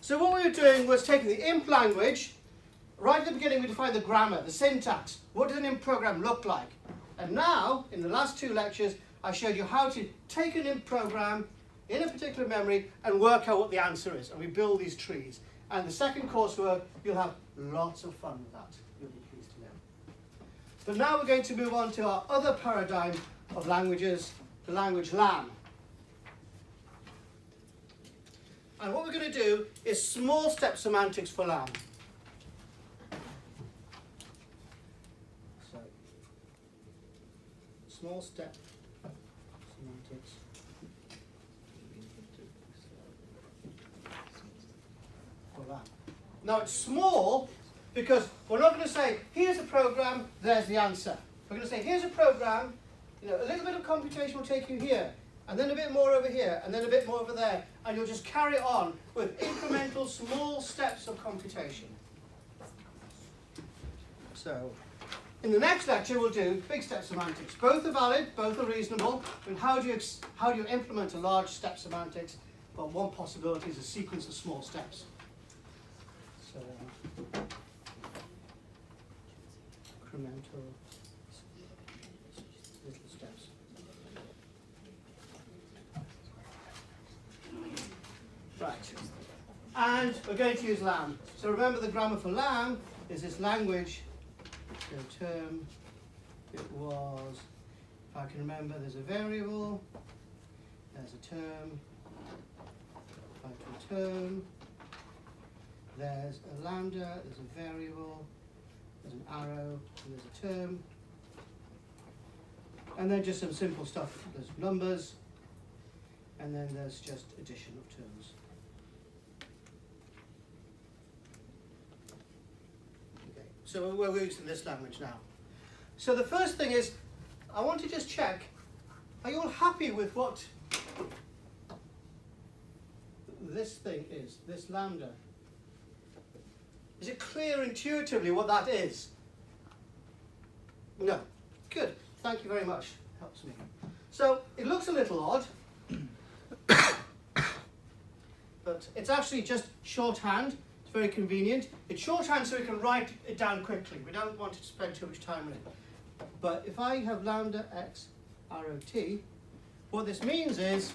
So what we were doing was taking the imp language. Right at the beginning we defined the grammar, the syntax. What does an imp program look like? And now, in the last 2 lectures, I showed you how to take an imp program in a particular memory and work out what the answer is. And we build these trees. And the second coursework, you'll have lots of fun with that. You'll be pleased to know. But now we're going to move on to our other paradigm of languages, the language LAM. And what we're going to do is small step semantics for LAM. So, small step semantics. For LAM. Now it's small because we're not going to say, here's a program, there's the answer. We're going to say, here's a program, a little bit of computation will take you here, and then a bit more over here, and then a bit more over there, and you'll just carry on with incremental small steps of computation. So, in the next lecture we'll do big step semantics. Both are valid, both are reasonable, and how do you implement a large step semantics? Well, one possibility is a sequence of small steps. So, incremental little steps. Right, and we're going to use LAM. So remember the grammar for LAM is this language, the term, it was, if I can remember, there's a variable, there's a term, back to a term, there's a lambda, there's a variable, there's an arrow, and there's a term, and then just some simple stuff, there's numbers, and then there's just addition of terms. Okay, so we're using this language now. So the first thing is, I want to just check, are you all happy with what this thing is, this lambda? Is it clear intuitively what that is? No. Good. Thank you very much. Helps me. So it looks a little odd, but it's actually just shorthand. It's very convenient. It's shorthand so we can write it down quickly. We don't want to spend too much time on it. But if I have lambda x arrow t, what this means is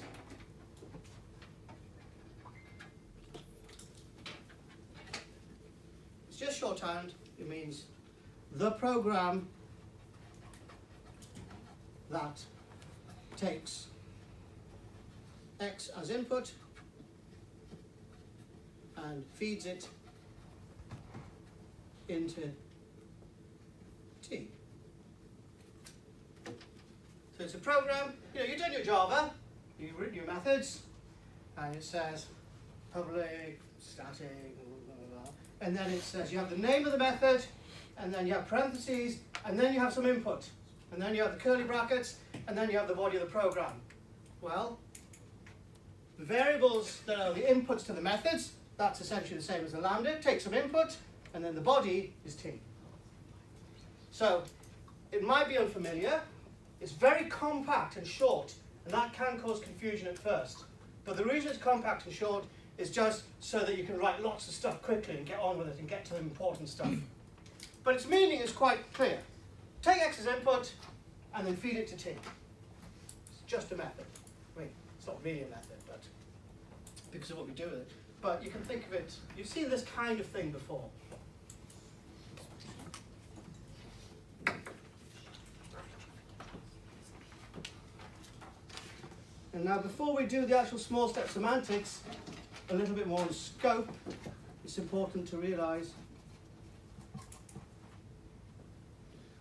it's just shorthand. It means the program that takes x as input and feeds it into t. So it's a program, you've done your Java, you've written your methods, and it says public, static, blah, blah, blah. And then it says you have the name of the method, and then you have parentheses, and then you have some input. And then you have the curly brackets, and then you have the body of the program. Well, the variables that are the inputs to the methods, that's essentially the same as the lambda. Take some input, and then the body is t. So it might be unfamiliar. It's very compact and short, and that can cause confusion at first. But the reason it's compact and short is just so that you can write lots of stuff quickly and get on with it and get to the important stuff. But its meaning is quite clear. Take x as input, and then feed it to t. It's just a method. I mean, it's not really a method, but because of what we do with it. But you can think of it, you've seen this kind of thing before. And now before we do the actual small step semantics, a little bit more on scope, it's important to realize.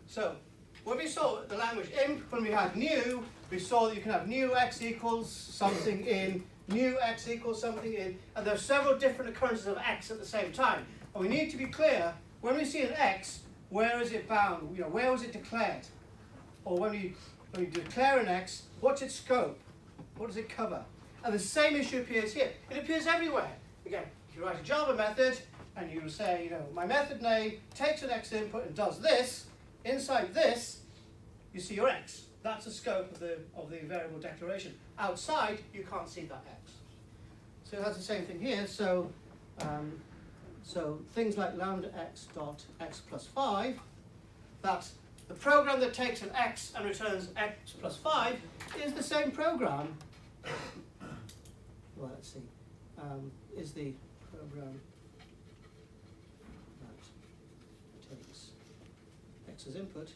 So, when we saw the language imp, when we had new, we saw that you can have new x equals something in, new x equals something in, and there are several different occurrences of x at the same time. And we need to be clear, when we see an x, where is it bound? Where was it declared? Or when you declare an x, what's its scope? What does it cover? And the same issue appears here. It appears everywhere. Again, if you write a Java method, and you say, my method name takes an x input and does this, inside this, you see your x. That's the scope of the variable declaration. Outside, you can't see that x. So it has the same thing here. So So things like lambda x dot x plus 5, that the program that takes an x and returns x plus 5 is the same program. Well, let's see. Is the program that takes x as input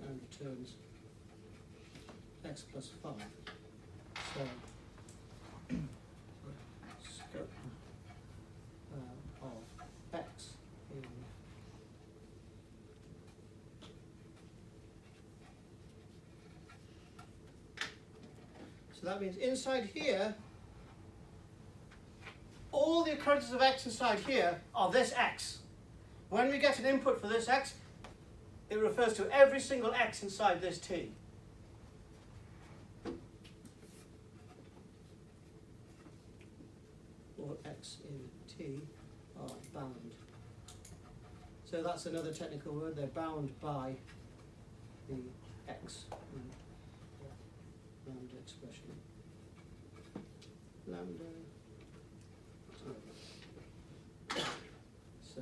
and returns x plus 5. So scope of x in so that means inside here, all the occurrences of x inside here are this x. When we get an input for this x, it refers to every single x inside this t. All x in t are bound. So that's another technical word. They're bound by the x lambda expression. Lambda. So.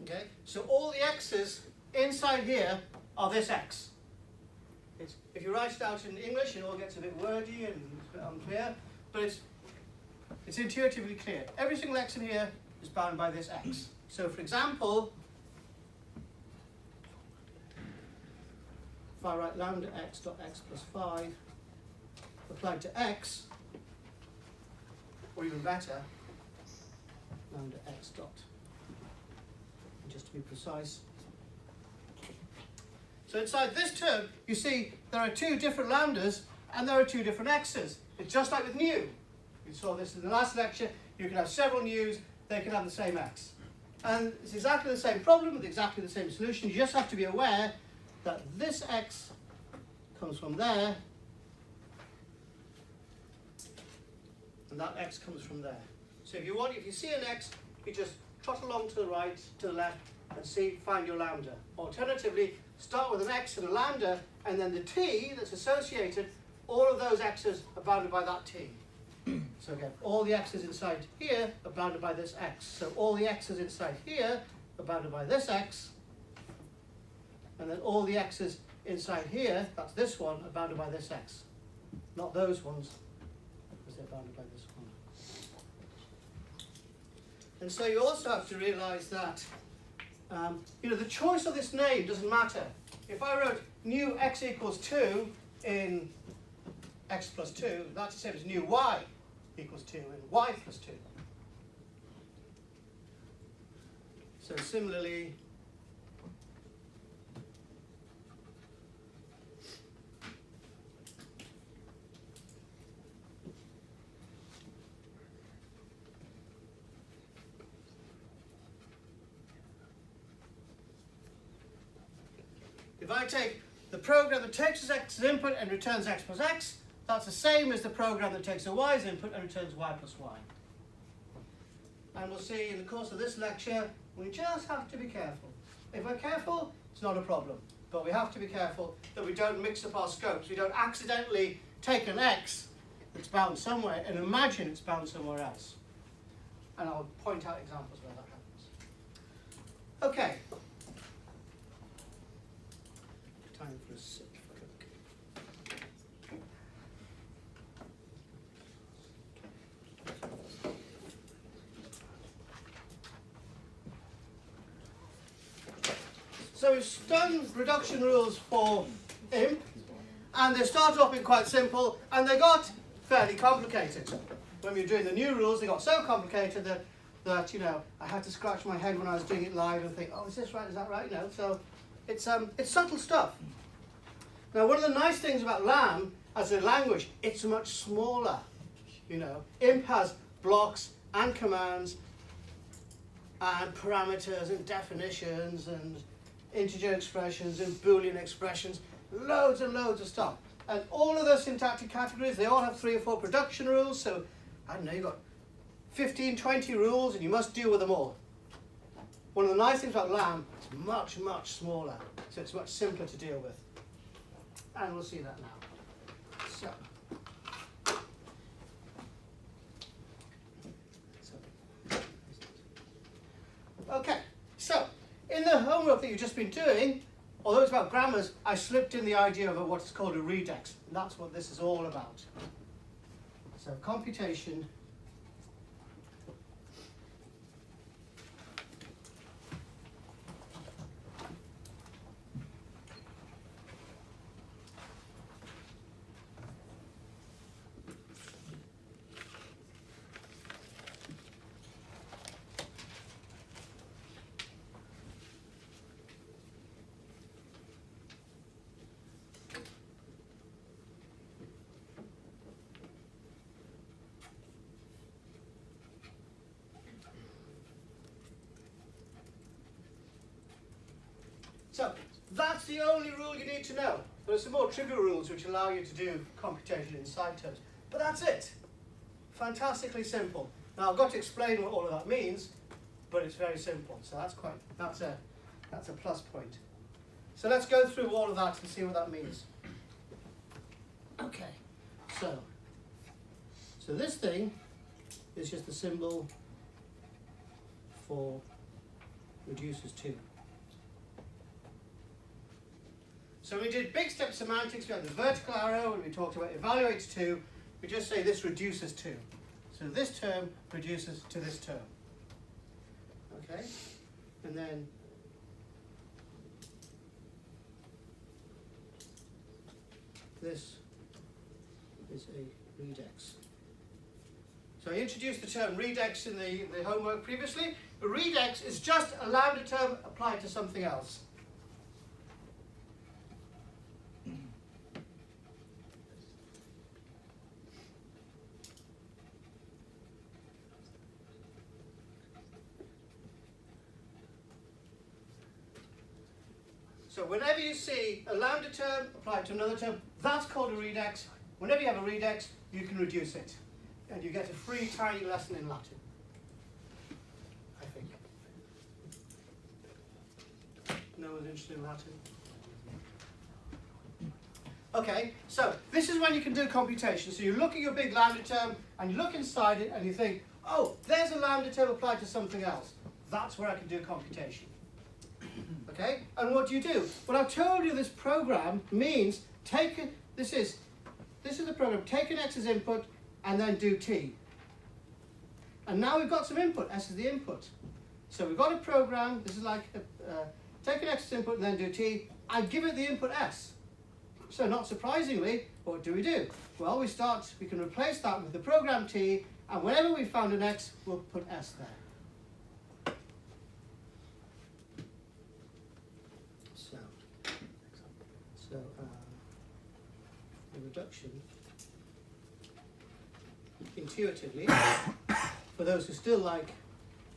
Okay. So all the x's inside here are this x. If you write it out in English, it all gets a bit wordy and a bit unclear, but it's intuitively clear. Every single x in here is bound by this x. So for example, if I write lambda x dot x plus 5 applied to x, or even better, lambda x dot, just to be precise. So inside this term, you see there are two different lambdas and there are two different x's. It's just like with new. You saw this in the last lecture. You can have several news, they can have the same x. And it's exactly the same problem with exactly the same solution. You just have to be aware that this x comes from there and that x comes from there. So if you see an x, you just trot along to the right, to the left, and find your lambda. Alternatively, start with an x and a lambda, and then the t that's associated, all of those x's are bounded by that t. So again, all the x's inside here are bounded by this x. So all the x's inside here are bounded by this x, and then all the x's inside here, that's this one, are bounded by this x. Not those ones, because they're bounded by this one. And so you also have to realize that the choice of this name doesn't matter. If I wrote new x equals 2 in x plus 2, that's the same as new y equals 2 in y plus 2. So similarly, if I take the program that takes x as input and returns x plus x, that's the same as the program that takes a y as input and returns y plus y. And we'll see in the course of this lecture, we just have to be careful. If we're careful, it's not a problem. But we have to be careful that we don't mix up our scopes. We don't accidentally take an x that's bound somewhere and imagine it's bound somewhere else. And I'll point out examples where that happens. Okay. Time for a sip. So we've done reduction rules for imp, and they started off being quite simple, and they got fairly complicated. When we were doing the new rules, they got so complicated that I had to scratch my head when I was doing it live and think, oh, is this right? Is that right? So it's subtle stuff. Now, one of the nice things about LAM as a language, it's much smaller. Imp has blocks and commands and parameters and definitions and integer expressions and Boolean expressions, loads and loads of stuff. And all of those syntactic categories, they all have 3 or 4 production rules. So, I don't know, you've got 15, 20 rules and you must deal with them all. One of the nice things about LAM, it's much, much smaller. So it's much simpler to deal with. And we'll see that now. So. the homework that you've just been doing, although it's about grammars, I slipped in the idea of what's called a regex, and that's what this is all about. So computation So that's the only rule you need to know. There are some more trivial rules which allow you to do computation in side terms. But that's it. Fantastically simple. Now I've got to explain what all of that means, but it's very simple. So that's a plus point. So let's go through all of that and see what that means. Okay. So this thing is just the symbol for reduces to. So we did big step semantics, we had the vertical arrow, and we talked about evaluates to. We just say this reduces to. So this term reduces to this term. Okay? And then this is a regex. So I introduced the term regex in the homework previously. A regex is just a lambda term applied to something else. So whenever you see a lambda term applied to another term, that's called a regex. Whenever you have a regex, you can reduce it. And you get a free tiny lesson in Latin, I think. No one's interested in Latin? Okay, so this is when you can do computation. So you look at your big lambda term, and you look inside it, and you think, oh, there's a lambda term applied to something else. That's where I can do computation. Okay, and what do you do? Well, I've told you this program means this is the program, take an x as input and then do t. And now we've got some input, s is the input. So we've got a program, this is like, take an x as input and then do t, and give it the input s. So not surprisingly, what do? Well, we can replace that with the program t, and whenever we found an x, we'll put s there. So the reduction, intuitively, for those who still like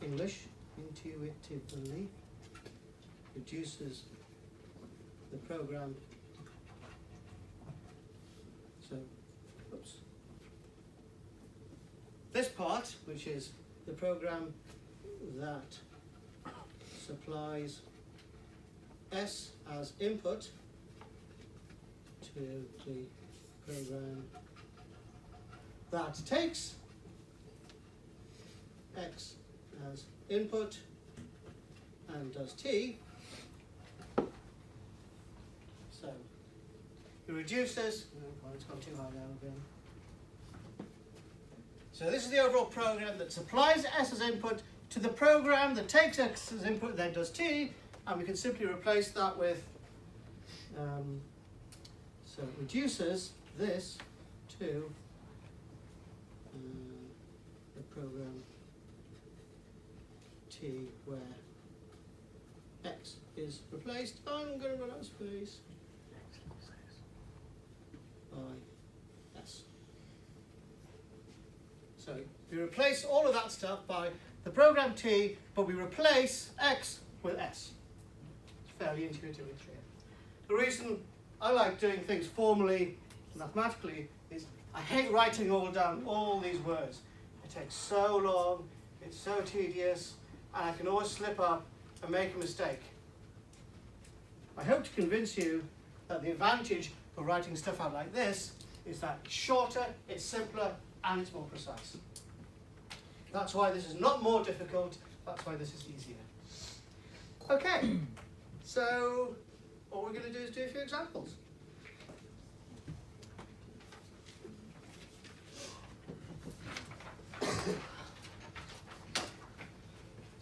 English, intuitively reduces the program. So, oops. This part, which is the program that supplies s as input to the program that takes x as input and does t. So it reduces, oh, it's gone too high now again. So this is the overall program that supplies s as input to the program that takes x as input and then does t, and we can simply replace that with so it reduces this to the program t where x is replaced. I'm going to run out of space by s. So we replace all of that stuff by the program t, but we replace x with s. It's fairly intuitively clear. The reason I like doing things formally, mathematically, is I hate writing down all these words. It takes so long, it's so tedious, and I can always slip up and make a mistake. I hope to convince you that the advantage of writing stuff out like this is that it's shorter, it's simpler, and it's more precise. That's why this is not more difficult, that's why this is easier. Okay. So all we're going to do is do a few examples.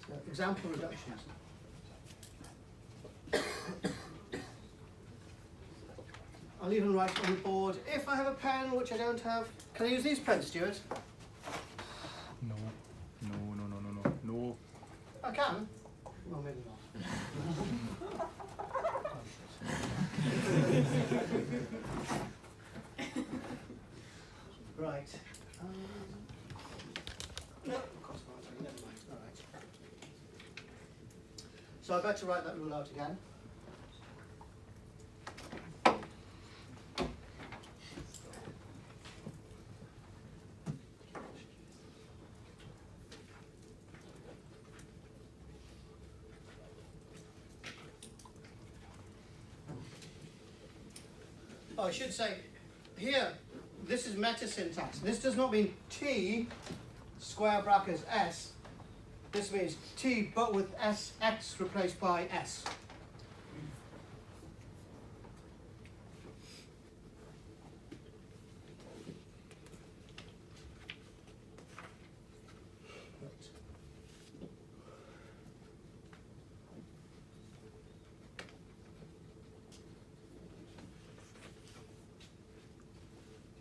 So example reductions. I'll even write on the board. If I have a pen, which I don't have, can I use these pens, Stuart? No. I can. Well, maybe not. Right. No, of course not. Never mind. All right. So I better write that rule out again. Oh, I should say, here, this is meta syntax. This does not mean T square brackets S. This means T but with S, X replaced by S.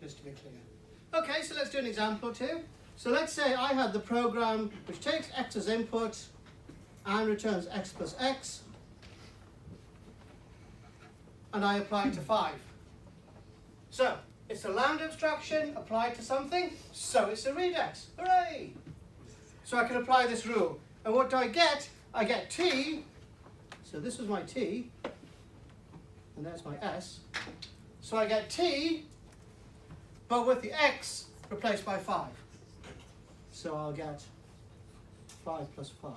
Just to be clear. Okay, so let's do an example or two. So let's say I had the program which takes X as input and returns X plus X, and I apply it to 5. So it's a lambda abstraction applied to something, so it's a regex. Hooray! So I can apply this rule. And what do I get? I get T, so this was my T, and there's my S. So I get T, but with the X replaced by 5. So I'll get 5 plus 5.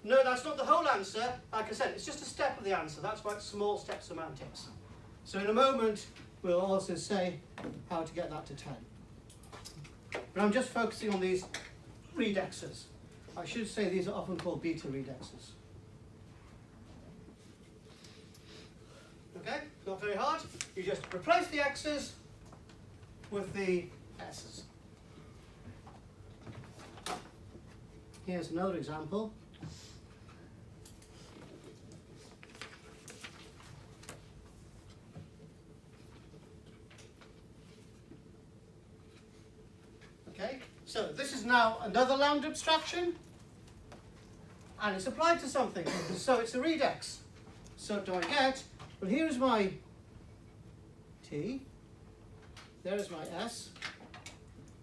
No, that's not the whole answer. Like I said, it's just a step of the answer. That's why it's small step semantics. So in a moment, we'll also say how to get that to 10. But I'm just focusing on these redexes. I should say these are often called beta redexes. Okay, not very hard. You just replace the X's with the S's. Here's another example. Okay, so this is now another lambda abstraction, and it's applied to something, so it's a regex. So do I get? Well, here's my T. There's my S.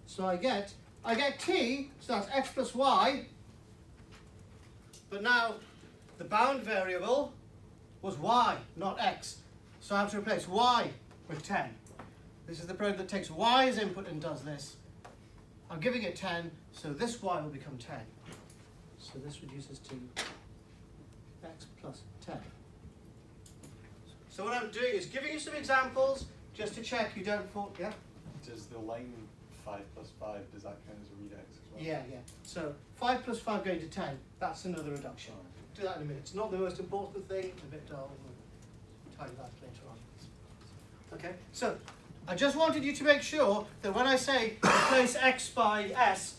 So I get T, so that's X plus Y. But now the bound variable was Y, not X. So I have to replace Y with 10. This is the program that takes Y as input and does this. I'm giving it 10, so this Y will become 10. So this reduces to X plus 10. So what I'm doing is giving you some examples just to check you don't fall. Yeah? Does the line 5 plus 5, does that count as a regex as well? Yeah. So 5 plus 5 going to 10, that's another reduction. Do that in a minute. It's not the most important thing, it's a bit dull. We'll tell you that later on. Okay, so I just wanted you to make sure that when I say replace X by S,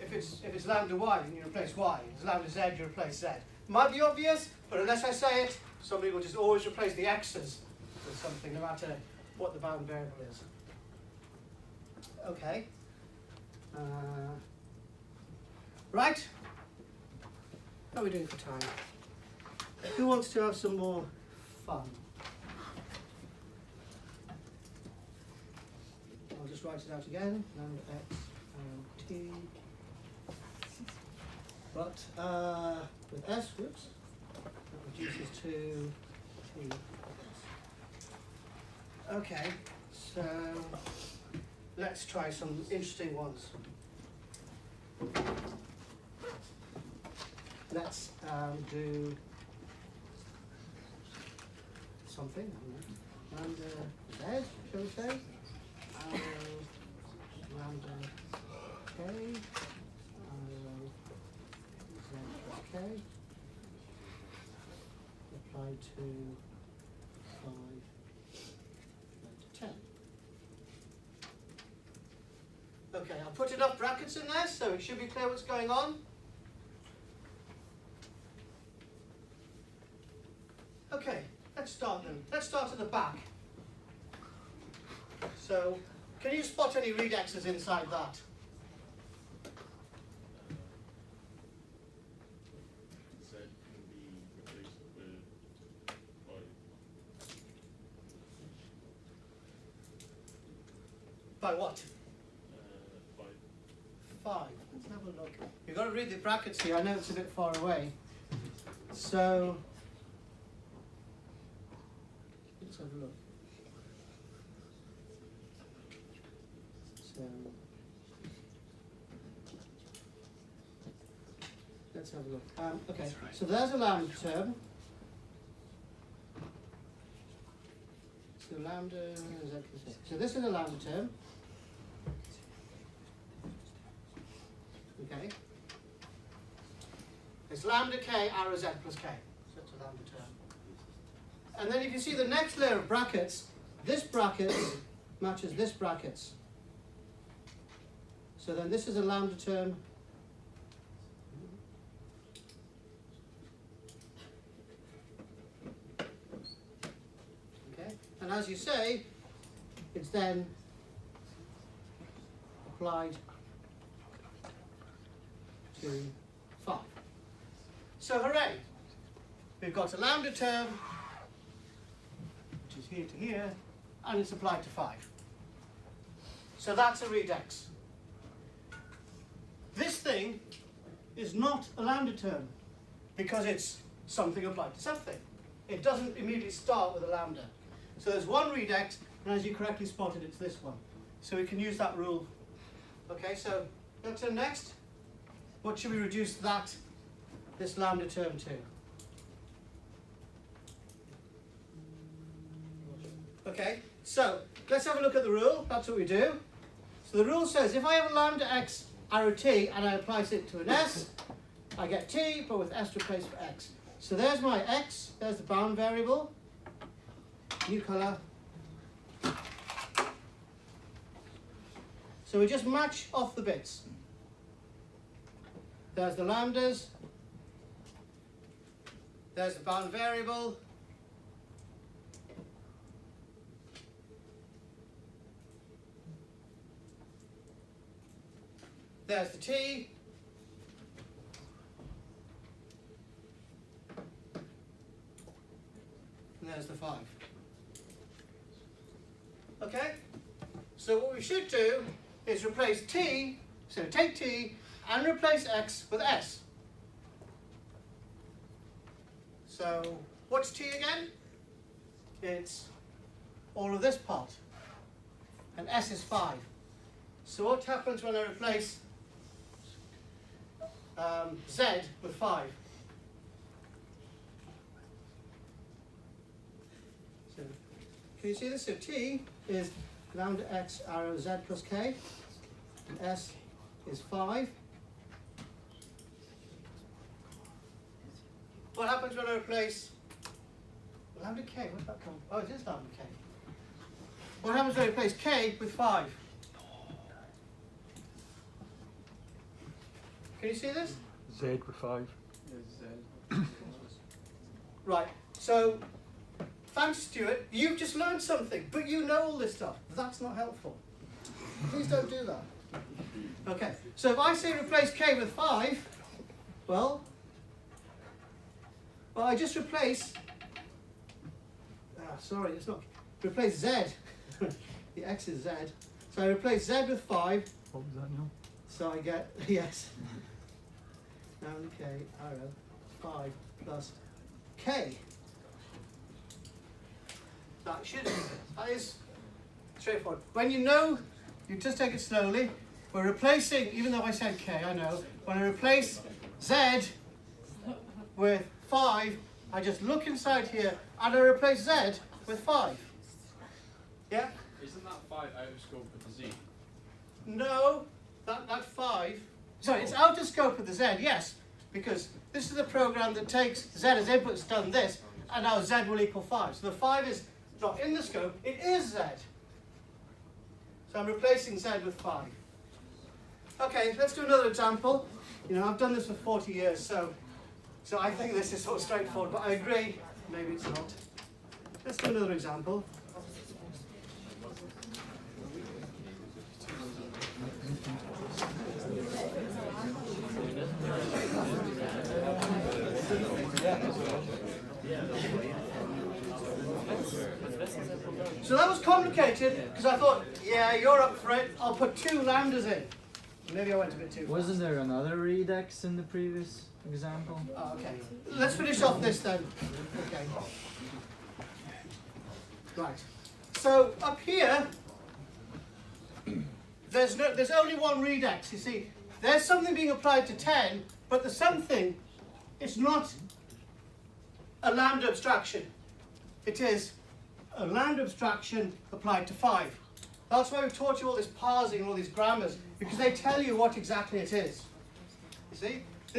if it's lambda Y, then you replace Y. If it's lambda Z, you replace Z. Might be obvious, but unless I say it, somebody will just always replace the X's with something, no matter what the bound variable is. Okay. Right. How are we doing for time? Who wants to have some more fun? I'll just write it out again. Lambda X and T. But with S, whoops, that reduces to T. Okay, so let's try some interesting ones. Let's do something. Lambda Z, shall we say? Lambda K. Z plus K. Okay, I'll put enough brackets in there so it should be clear what's going on. Okay, let's start then. Let's start at the back. So, can you spot any redexes inside that? Z can be replaced with 5. By what? 5. 5. Let's have a look. You've got to read the brackets here. I know it's a bit far away. So, let's have a look. So, let's have a look. Okay, so there's a lambda term. So lambda is that. So this is a lambda term. Okay. It's lambda k arrow z plus k. So it's a lambda term. And then if you see the next layer of brackets, this bracket matches this brackets. So then this is a lambda term. Okay. And as you say, it's then applied to 5. So hooray! We've got a lambda term, which is here to here, and it's applied to 5. So that's a redex. This thing is not a lambda term because it's something applied to something. It doesn't immediately start with a lambda. So there's one redex, and as you correctly spotted, it's this one. So we can use that rule. Okay, so let's go next. What should we reduce this lambda term to? Okay, so let's have a look at the rule. That's what we do. So the rule says if I have a lambda x arrow t and I apply it to an s, I get t, but with s replaced for x. So there's my x, there's the bound variable, new color. So we just match off the bits. There's the lambdas, there's the bound variable, there's the t, and there's the 5. Okay? So what we should do is replace t, so take t and replace x with s. So what's t again? It's all of this part, and s is 5. So what happens when I replace z with 5? So can you see this? So t is lambda x arrow z plus k, and s is 5. What happens when I replace lambda k? Where's that come? Oh, it is lambda k. What happens when I replace k with 5? Can you see this? Z with 5. Right. So, thanks, Stuart. You've just learned something, but you know all this stuff. That's not helpful. Please don't do that. Okay. So if I say replace k with 5, well, I just replace. Sorry, it's not. Replace z. The x is z. So I replace z with 5. What was that now? So I get, yes, lambda k arrow 5 plus k. That is straightforward. When you know, you just take it slowly. We're replacing, even though I said k, I know, when I replace z with 5, I just look inside here and I replace z with 5. Yeah? Isn't that 5 out of scope with the z? No, that 5, sorry, it's out of scope of the z, yes, because this is a program that takes z as input, it's done this, and now z will equal 5. So the 5 is not in the scope, it is z. So I'm replacing z with 5. Okay, let's do another example. You know, I've done this for 40 years, so I think this is sort of straightforward, but I agree, maybe it's not. Let's do another example. So that was complicated because I thought, yeah, you're up for it. I'll put 2 lambdas in. Maybe I went a bit too fast. Wasn't there another redex in the previous example? Oh, okay. Let's finish off this then. Okay. Right. So up here, there's only one redex. You see, there's something being applied to 10, but the something is not a lambda abstraction. It is a lambda abstraction applied to 5. That's why we've taught you all this parsing and all these grammars, because they tell you what exactly it is. You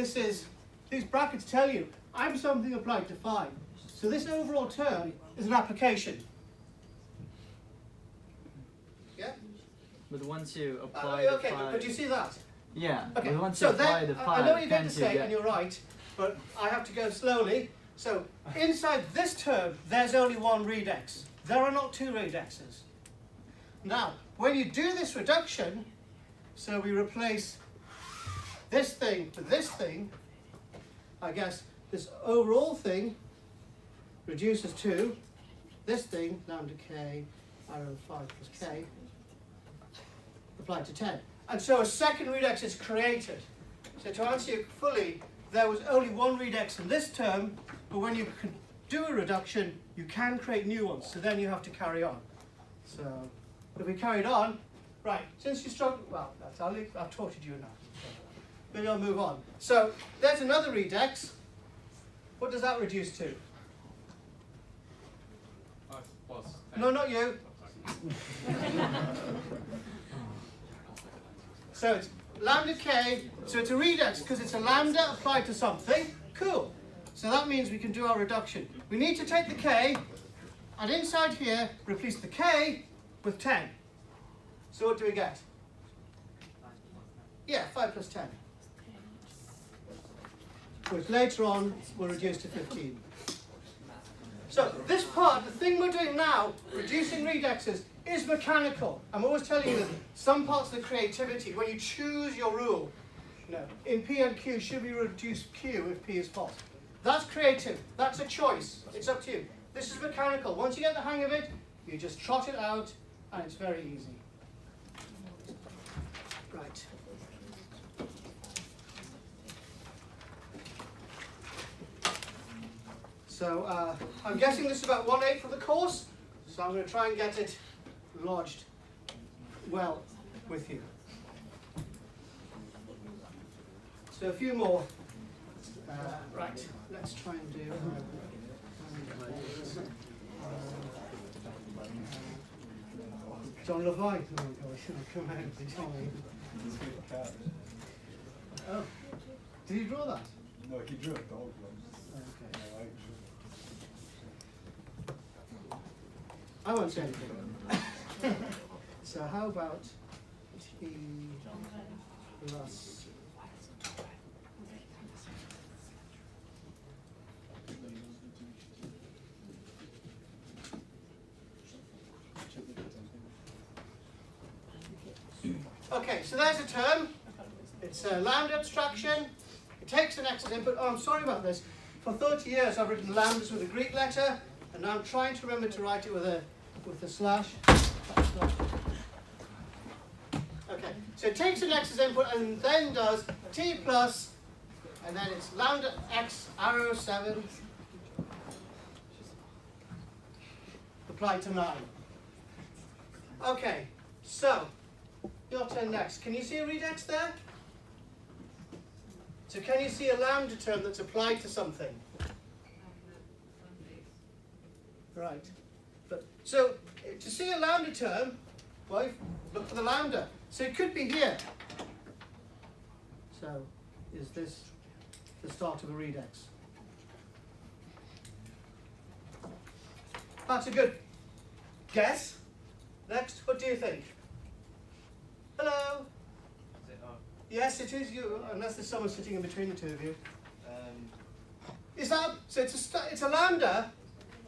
see, these brackets tell you, I'm something applied to 5. So this overall term is an application. Yeah? But once you apply the okay, 5... but you see that? Yeah, Okay, but once so you apply then, the 5, I know what you're going to can't you say, get... and you're right, but I have to go slowly. So inside this term, there's only one redex. There are not 2 redexes. Now, when you do this reduction, so we replace this thing with this thing, I guess this overall thing reduces to this thing, lambda k, arrow 5 plus k, applied to 10. And so a second redex is created. So to answer you fully, there was only one redex in this term, but when you can do a reduction, you can create new ones. So then you have to carry on. So if we carried on, right, since you struggled, well, I've tortured you enough. Maybe I'll move on. So there's another redex. What does that reduce to? 5 plus 10. No, not you. So it's lambda k, so it's a redex because it's a lambda applied to something. Cool. So that means we can do our reduction. We need to take the k, and inside here, replace the k with 10. So what do we get? Yeah, 5 plus 10. Which later on will reduce to 15. So this part, the thing we're doing now, reducing redexes, is mechanical. I'm always telling you that some parts of the creativity, when you choose your rule, in P and Q, should we reduce Q if P is false? That's creative. That's a choice. It's up to you. This is mechanical. Once you get the hang of it, you just trot it out, and it's very easy. Right. So I'm guessing this is about 1/8 of the course, so I'm going to try and get it lodged well with you. So a few more. Right, let's try and do. John Levi. Oh God, should have come out of the time. Oh, did he draw that? No, he drew a dog once. Okay. I like I won't say anything. So how about T plus okay, so there's a term. It's a lambda abstraction. It takes an X as input. Oh, I'm sorry about this. For 30 years I've written lambdas with a Greek letter, and now I'm trying to remember to write it with a slash. Okay, so it takes an X as input and then does T plus, and then it's lambda X arrow 7 applied to 9. Okay, so your turn next. Can you see a redex there? So can you see a lambda term that's applied to something? Right. But so to see a lambda term, well, look for the lambda. So it could be here. So is this the start of a redex? That's a good guess. Next, what do you think? Hello? Yes, it is you, unless there's someone sitting in between the two of you. Is that, so it's a lambda,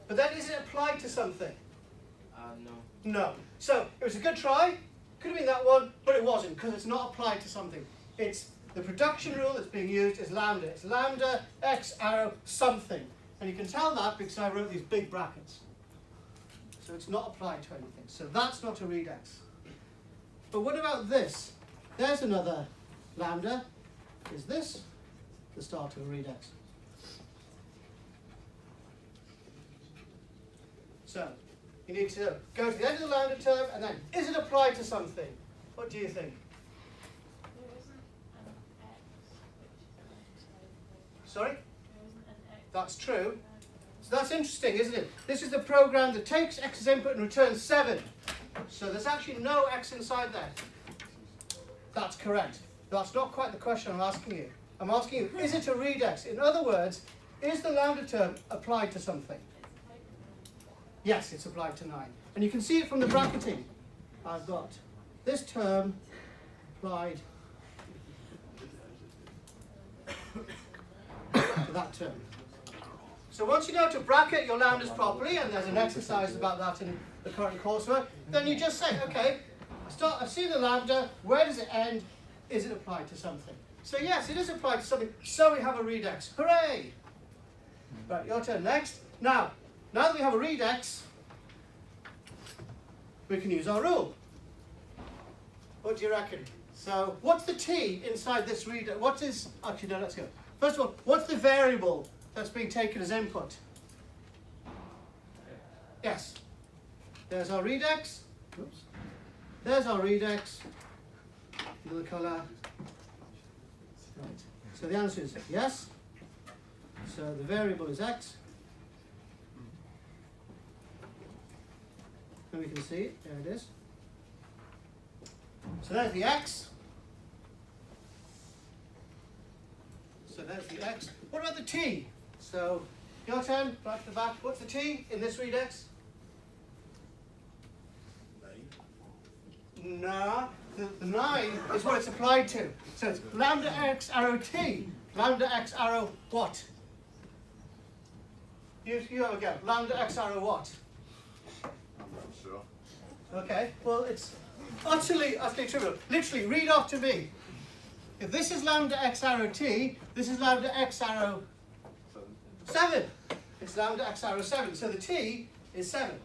but then is it applied to something? No. No. So it was a good try, could have been that one, but it wasn't, because it's not applied to something. It's the production rule that's being used is lambda. It's lambda x arrow something. And you can tell that because I wrote these big brackets. So it's not applied to anything. So that's not a regex. But what about this? There's another lambda. Is this the start of a regex? So you need to go to the end of the lambda term and then, is it applied to something? What do you think? Sorry? That's true. So that's interesting, isn't it? This is the program that takes x as input and returns 7. So there's actually no x inside there. That's correct. That's not quite the question I'm asking you. I'm asking you, is it a regex? In other words, is the lambda term applied to something? Yes, it's applied to 9. And you can see it from the bracketing. I've got this term applied to that term. So once you know to bracket your lambdas properly, and there's an exercise about that in the current coursework, then you just say, okay, I've seen the lambda, where does it end? Is it applied to something? So yes, it is applied to something, so we have a regex. Hooray! Right, your turn next. Now that we have a regex, we can use our rule. What do you reckon? So what's the t inside this regex? What is, actually no, let's go. First of all, what's the variable that's being taken as input? Yes. There's our regex. Oops. There's our regex. Another colour. Right. So the answer is yes. So the variable is x. And we can see it. There it is. So there's the x. So there's the x. What about the t? So your turn, right to the back. What's the t in this regex? No, the 9 is what it's applied to. So it's lambda x arrow t. Lambda x arrow what? You have a go. Lambda x arrow what? I'm not sure. Okay, well it's utterly trivial. Literally, read after me. If this is lambda x arrow t, this is lambda x arrow 7. It's lambda x arrow 7. So the t is 7.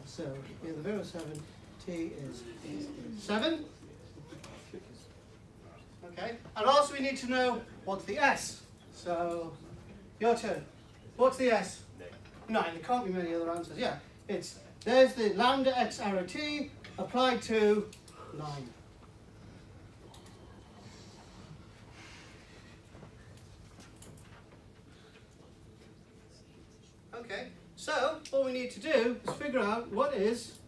So yeah, the variable 7, t is 7. Okay, and also we need to know what's the s. So your turn. What's the s? 9. There can't be many other answers. Yeah, there's the lambda x arrow t applied to 9. Okay, so all we need to do is figure out what is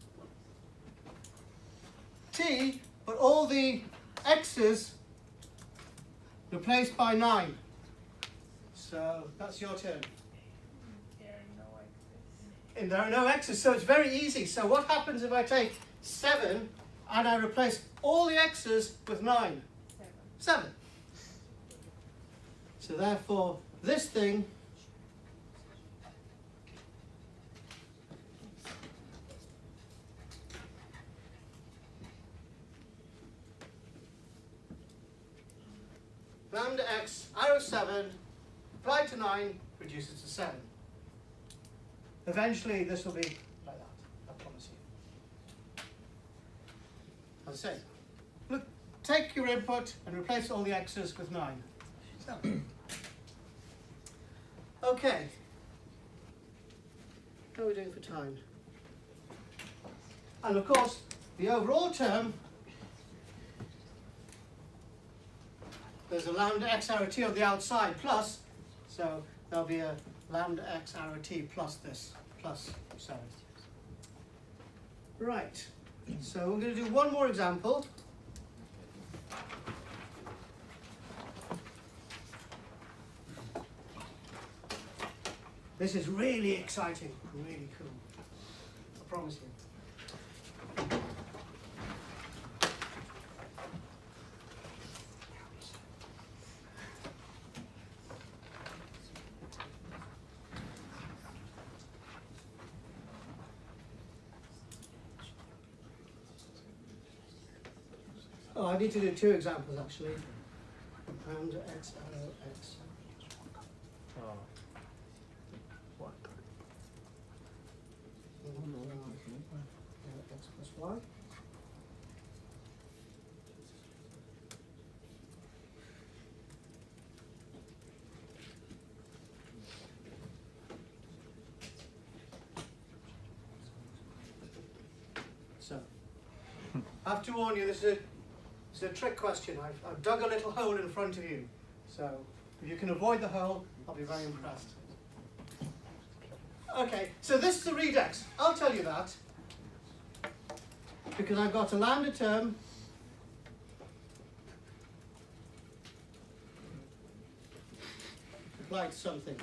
t, but all the x's replaced by 9. So that's your turn. And there are no x's, so it's very easy. So what happens if I take 7 and I replace all the x's with 9? 7. So therefore, this thing lambda x arrow 7 applied to 9 reduces to 7. Eventually this will be like that, I promise you. As I say, look, take your input and replace all the x's with 9. So. Okay. How are we doing for time? And of course, the overall term, there's a lambda x arrow t on the outside plus, so there'll be a lambda x arrow t plus this, plus 7. Right, so we're going to do one more example. This is really exciting, really cool. I promise you. Oh, I need to do 2 examples actually. And x arrow x. Oh. What? X plus y. So, I have to warn you, this is a trick question. I've dug a little hole in front of you. So, if you can avoid the hole, I'll be very impressed. Okay, so this is a redex. I'll tell you that. Because I've got a lambda term applied to something.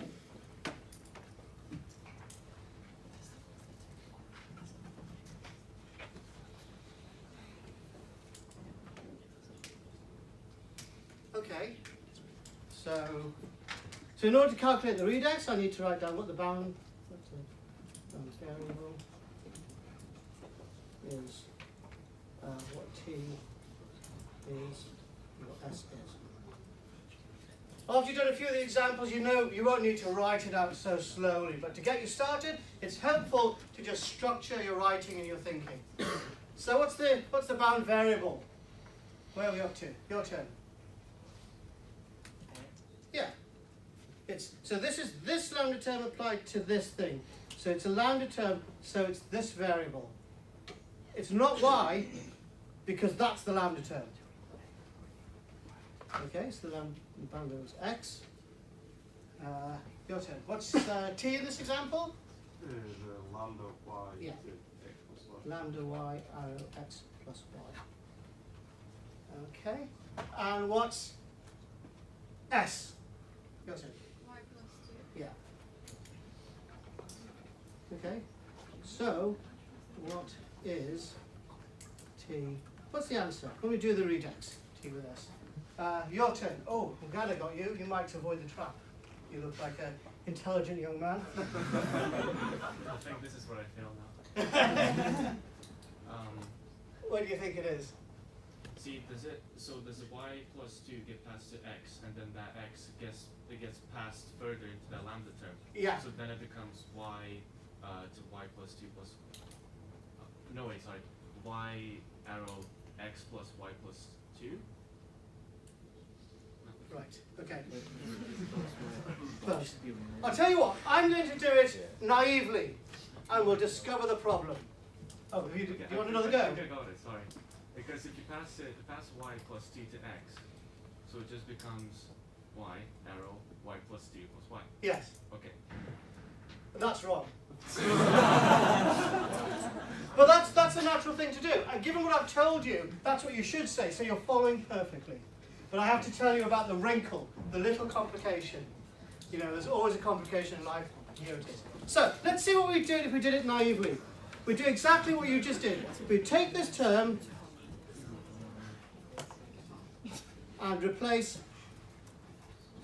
Okay, so in order to calculate the redex, I need to write down what the bound variable is, what t is, what s is. After you've done a few of the examples, you know you won't need to write it out so slowly, but to get you started, it's helpful to just structure your writing and your thinking. So what's the bound variable? Where are we up to? Your turn. Yeah. So this is this lambda term applied to this thing. So it's a lambda term, so it's this variable. It's not y, because that's the lambda term. Okay, so the lambda variable is x. Your turn. What's t in this example? Lambda y Yeah. to x plus y. Lambda y arrow x plus y. Okay. And what's s? Your turn. Y plus 2. Yeah. Okay. So, what is t? What's the answer? When we do the redux, t with s. Your turn. Oh, I'm glad I got you. You might avoid the trap. You look like an intelligent young man. I think this is where I fail now. What do you think it is? See, does the y plus 2 get passed to x, and then that x gets passed further into the lambda term? Yeah. So then it becomes y to y plus 2 plus. No wait, sorry. Y arrow x plus y plus 2. Right. Okay. But I'll tell you what. I'm going to do it naively, and we'll discover the problem. Oh, do you want another go? Okay, got it. Sorry. Because if you pass y plus 2 to x, so it just becomes y arrow y plus 2 plus y. Yes. Okay. That's wrong. But that's a natural thing to do. And given what I've told you, that's what you should say, so you're following perfectly. But I have to tell you about the wrinkle, the little complication. You know, there's always a complication in life. Here it is. So, let's see what we did if we did it naively. We do exactly what you just did. We take this term and replace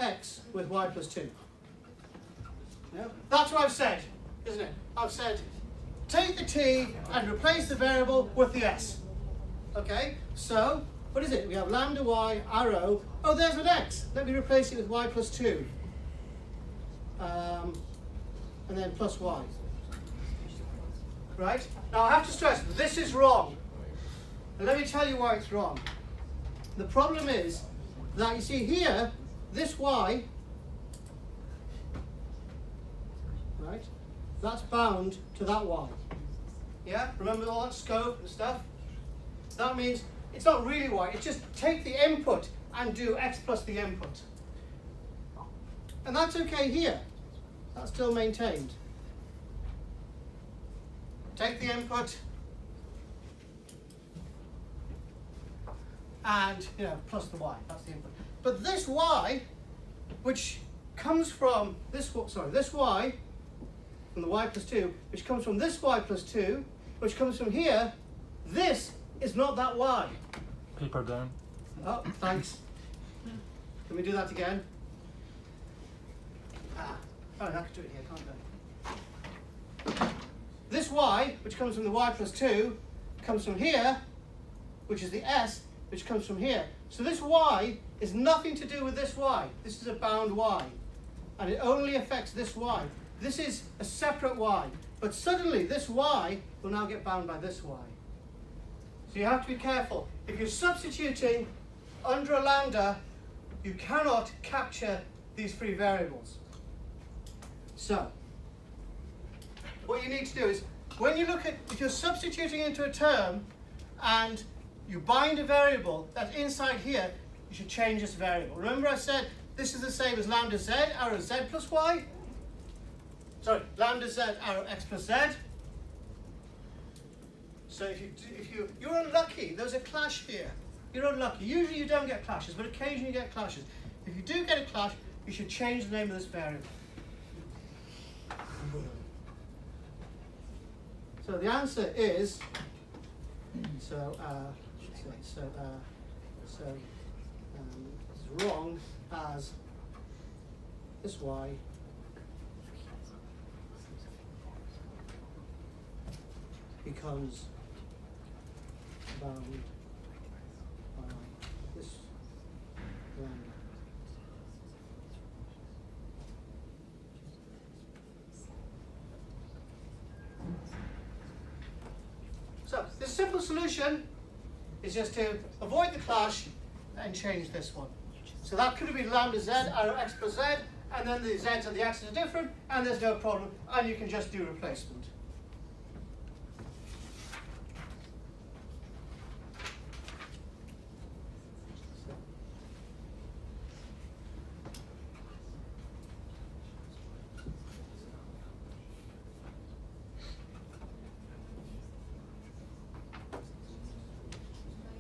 x with y plus 2. Yeah? That's what I've said, isn't it? I've said, take the t and replace the variable with the s. Okay, so, what is it? We have lambda y arrow. Oh, there's an x. Let me replace it with y plus 2. And then plus y. Right? Now, I have to stress, this is wrong. And let me tell you why it's wrong. The problem is that, you see here, this y, right, that's bound to that y. Yeah? Remember all that scope and stuff? That means it's not really y, it's just take the input and do x plus the input. And that's okay here. That's still maintained. Take the input and, plus the y, that's the input. But this y, which comes from this y, from the y plus 2, which comes from this y plus 2, which comes from here, this is not that y. Paper down. Oh, thanks. Can we do that again? Oh, I can do it here, can't I? This y, which comes from the y plus 2, comes from here, which is the s, which comes from here. So this y is nothing to do with this y. This is a bound y. And it only affects this y. This is a separate y. But suddenly this y will now get bound by this y. So you have to be careful. If you're substituting under a lambda, you cannot capture these free variables. So, what you need to do is, when you look at, if you're substituting into a term and you bind a variable that's inside here, you should change this variable. Remember I said this is the same as lambda z, arrow z plus y? Sorry, lambda z, arrow x plus z. So if you're unlucky, there's a clash here. You're unlucky. Usually you don't get clashes, but occasionally you get clashes. If you do get a clash, you should change the name of this variable. So the answer is, it's wrong as this y becomes bound by this lambda. So the simple solution is just to avoid the clash and change this one. So that could have been lambda z, arrow x plus z, and then the z's and the x's are different, and there's no problem, and you can just do replacement.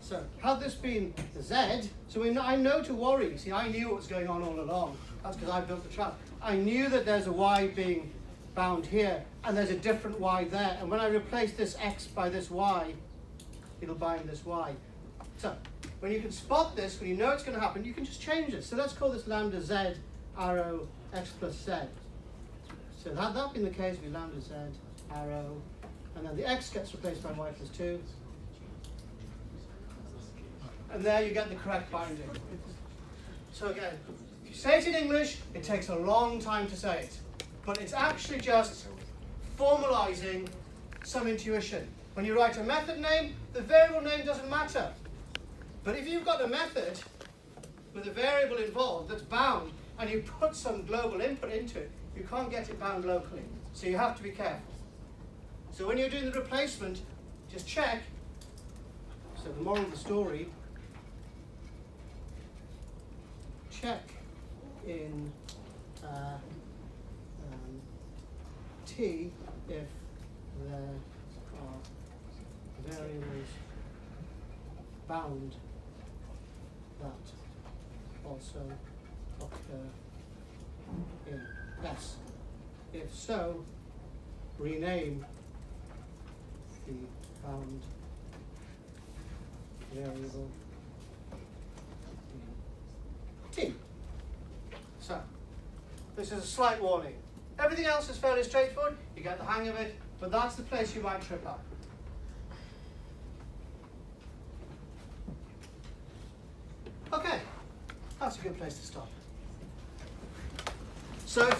So, had this been z, so I know to worry. See, I knew what was going on all along. That's because I built the trap. I knew that there's a y being bound here, and there's a different y there. And when I replace this x by this y, it'll bind this y. So, when you can spot this, when you know it's going to happen, you can just change it. So let's call this lambda z, arrow x plus z. So had that been the case, it'd be lambda z, arrow, and then the x gets replaced by y plus 2. And there you get the correct binding. So again, if you say it in English, it takes a long time to say it. But it's actually just formalizing some intuition. When you write a method name, the variable name doesn't matter. But if you've got a method with a variable involved that's bound, and you put some global input into it, you can't get it bound locally. So you have to be careful. So when you're doing the replacement, just check. So the moral of the story, check in T if there are variables bound that also occur in S. If so, rename the bound variable in T. So, this is a slight warning. Everything else is fairly straightforward, you get the hang of it, but that's the place you might trip up. Okay, that's a good place to stop. So if